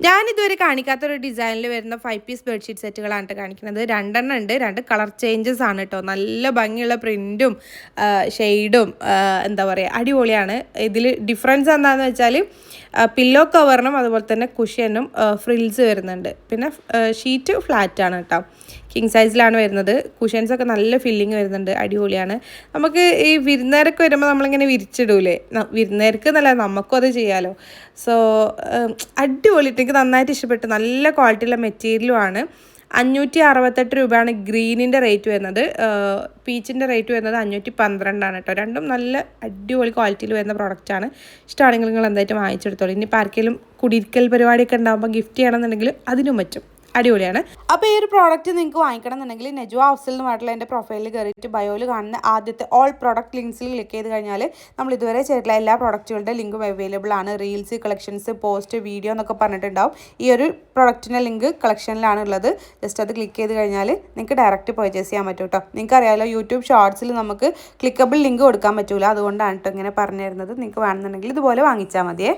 ഞാനിതുവരെ കാണിക്കാത്തൊരു ഡിസൈനിൽ വരുന്ന 5 പീസ് ബെഡ്ഷീറ്റ് സെറ്റുകളാണ് കാണിക്കുന്നത്. 2 എണ്ണം ഉണ്ട്. 2 കളർ ചേഞ്ചസ് ആണ് കേട്ടോ. നല്ല ഭംഗിയുള്ള പ്രിൻറ്റും ഷെയ്ഡും എന്താ പറയുക അടിപൊളിയാണ്. ഇതിൽ ഡിഫറൻസ് എന്താണെന്ന് വെച്ചാൽ പില്ലോ കവറിനും അതുപോലെ തന്നെ കുഷ്യനും ഫ്രിൽസ് വരുന്നുണ്ട്. പിന്നെ ഷീറ്റ് ഫ്ലാറ്റ് ആണ് കേട്ടോ. കിങ് സൈസിലാണ് വരുന്നത്. കുഷ്യൻസൊക്കെ നല്ല ഫില്ലിങ് വരുന്നുണ്ട്. അടിപൊളിയാണ്. നമുക്ക് ഈ വിരുന്നേരൊക്കെ വരുമ്പോൾ നമ്മളിങ്ങനെ വിരിച്ചിടൂലേ, വിരുന്നേർക്ക് എന്നല്ല നമുക്കും അത് ചെയ്യാമല്ലോ. സോ അടിപൊളി, എനിക്ക് നന്നായിട്ട് ഇഷ്ടപ്പെട്ടു. നല്ല ക്വാളിറ്റിയുള്ള മെറ്റീരിയലുമാണ്. 568 രൂപയാണ് ഗ്രീനിൻ്റെ റേറ്റ് വരുന്നത്. പീച്ചിൻ്റെ റേറ്റ് വരുന്നത് 512 കേട്ടോ. രണ്ടും നല്ല അടിപൊളി ക്വാളിറ്റിയിൽ വരുന്ന പ്രോഡക്റ്റാണ്. ഇഷ്ടമാണെങ്കിൽ നിങ്ങൾ എന്തായിട്ടും വാങ്ങിച്ചെടുത്തോളൂ. ഇനിയിപ്പോൾ ആർക്കെങ്കിലും കുടിയിരിക്കൽ പരിപാടിയൊക്കെ ഉണ്ടാകുമ്പോൾ ഗിഫ്റ്റ് ചെയ്യണമെന്നുണ്ടെങ്കിൽ അതിനും പറ്റും. അടിപൊളിയാണ്. അപ്പോൾ ഈ ഒരു പ്രോഡക്റ്റ് നിങ്ങൾക്ക് വാങ്ങിക്കണം എന്നുണ്ടെങ്കിൽ നെജുവ അഫ്സൽ എന്ന് പറഞ്ഞിട്ടുള്ള എൻ്റെ പ്രൊഫൈലിൽ കയറിയിട്ട് ബയോയിൽ കാണുന്ന ആദ്യത്തെ ഓൾ പ്രോഡക്റ്റ് ലിങ്ക്സിൽ ക്ലിക്ക് ചെയ്ത് കഴിഞ്ഞാൽ നമ്മൾ ഇതുവരെ ചെയ്തിട്ടുള്ള എല്ലാ പ്രോഡക്റ്റുകളുടെ ലിങ്കും അവൈലബിൾ ആണ്. റീൽസ്, കളക്ഷൻസ്, പോസ്റ്റ്, വീഡിയോ എന്നൊക്കെ പറഞ്ഞിട്ടുണ്ടാവും. ഈ ഒരു പ്രോഡക്റ്റിൻ്റെ ലിങ്ക് കളക്ഷനിലാണ് ഉള്ളത്. ജസ്റ്റ് അത് ക്ലിക്ക് ചെയ്ത് കഴിഞ്ഞാൽ നിങ്ങൾക്ക് ഡയറക്റ്റ് പർച്ചേസ് ചെയ്യാൻ പറ്റും കേട്ടോ. നിങ്ങൾക്ക് അറിയാമല്ലോ, യൂട്യൂബ് ഷോർട്സിൽ നമുക്ക് ക്ലിക്കബിൾ ലിങ്ക് കൊടുക്കാൻ പറ്റില്ല. അതുകൊണ്ടാണ് കേട്ടോ ഇങ്ങനെ പറഞ്ഞു തരുന്നത്. നിങ്ങൾക്ക് വേണമെന്നുണ്ടെങ്കിൽ ഇതുപോലെ വാങ്ങിച്ചാൽ മതിയേ.